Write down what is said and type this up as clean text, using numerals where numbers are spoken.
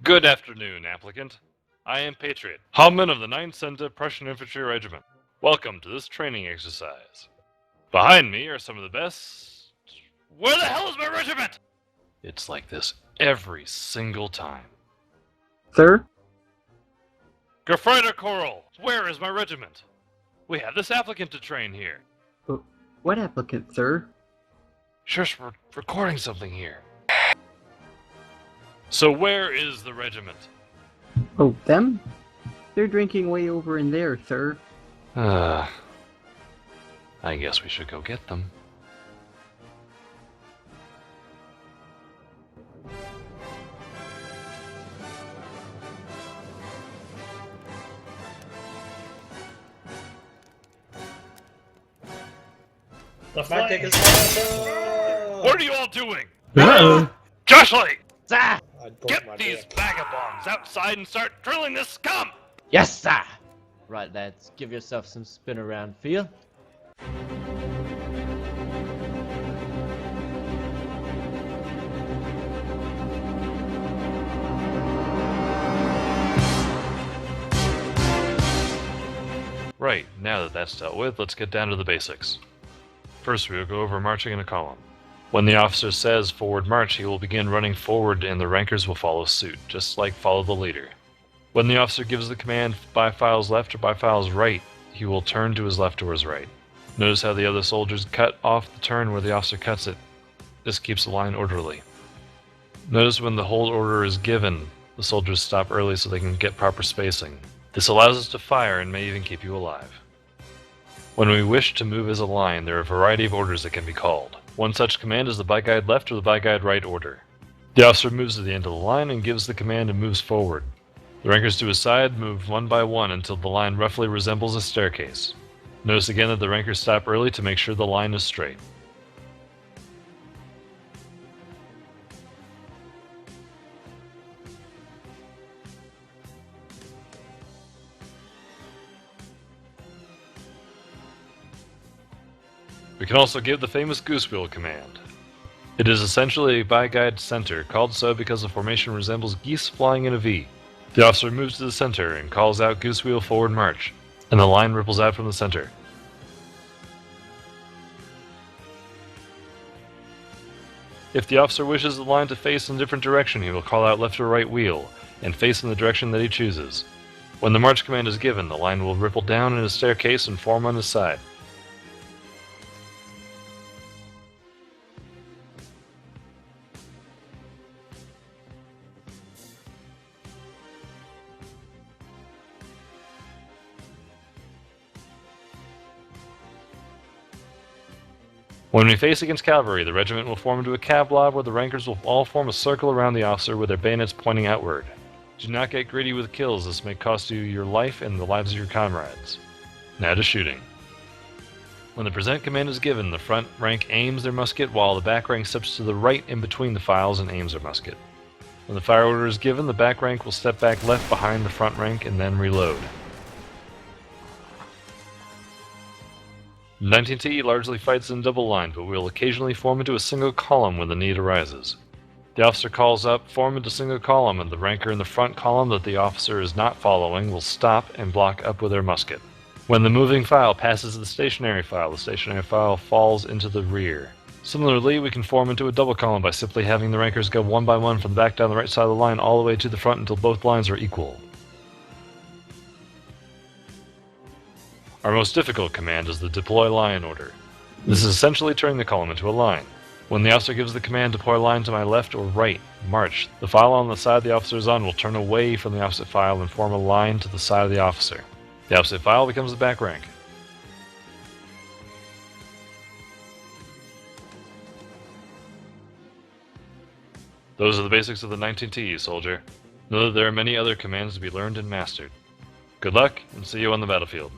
Good afternoon, applicant. I am Patriot, Hauptmann of the 9th Center Prussian Infantry Regiment. Welcome to this training exercise. Behind me are some of the best... Where the hell is my regiment? It's like this every single time. Sir? Gefreiter Coral, where is my regiment? We have this applicant to train here. What applicant, sir? Shush, we're recording something here. So where is the regiment? Oh, them? They're drinking way over in there, sir. I guess we should go get them. The flag is awesome! What are you all doing? Uh-oh. Joshly! Sir! Get these vagabonds outside and start drilling this scum! Yes, sir! Right, lads, give yourself some spin around feel. Right, now that that's dealt with, let's get down to the basics. First, we will go over marching in a column. When the officer says forward march, he will begin running forward and the rankers will follow suit, just like follow the leader. When the officer gives the command by files left or by files right, he will turn to his left or his right. Notice how the other soldiers cut off the turn where the officer cuts it. This keeps the line orderly. Notice when the hold order is given, the soldiers stop early so they can get proper spacing. This allows us to fire and may even keep you alive. When we wish to move as a line, there are a variety of orders that can be called. One such command is the by guide left or the by guide right order. The officer moves to the end of the line and gives the command and moves forward. The rankers to his side move one by one until the line roughly resembles a staircase. Notice again that the rankers stop early to make sure the line is straight. We can also give the famous goose wheel command. It is essentially a by-guide center, called so because the formation resembles geese flying in a V. The officer moves to the center and calls out goose wheel forward march, and the line ripples out from the center. If the officer wishes the line to face in a different direction, he will call out left or right wheel, and face in the direction that he chooses. When the march command is given, the line will ripple down in a staircase and form on his side. When we face against cavalry, the regiment will form into a cav blob where the rankers will all form a circle around the officer with their bayonets pointing outward. Do not get greedy with kills, this may cost you your life and the lives of your comrades. Now to shooting. When the present command is given, the front rank aims their musket while the back rank steps to the right in between the files and aims their musket. When the fire order is given, the back rank will step back left behind the front rank and then reload. 19T largely fights in double line, but will occasionally form into a single column when the need arises. The officer calls up, form into single column, and the ranker in the front column that the officer is not following will stop and block up with their musket. When the moving file passes the stationary file falls into the rear. Similarly, we can form into a double column by simply having the rankers go one by one from the back down the right side of the line all the way to the front until both lines are equal. Our most difficult command is the deploy line order. This is essentially turning the column into a line. When the officer gives the command deploy line to my left or right, march, the file on the side the officer is on will turn away from the opposite file and form a line to the side of the officer. The opposite file becomes the back rank. Those are the basics of the 19T, soldier. Know that there are many other commands to be learned and mastered. Good luck, and see you on the battlefield.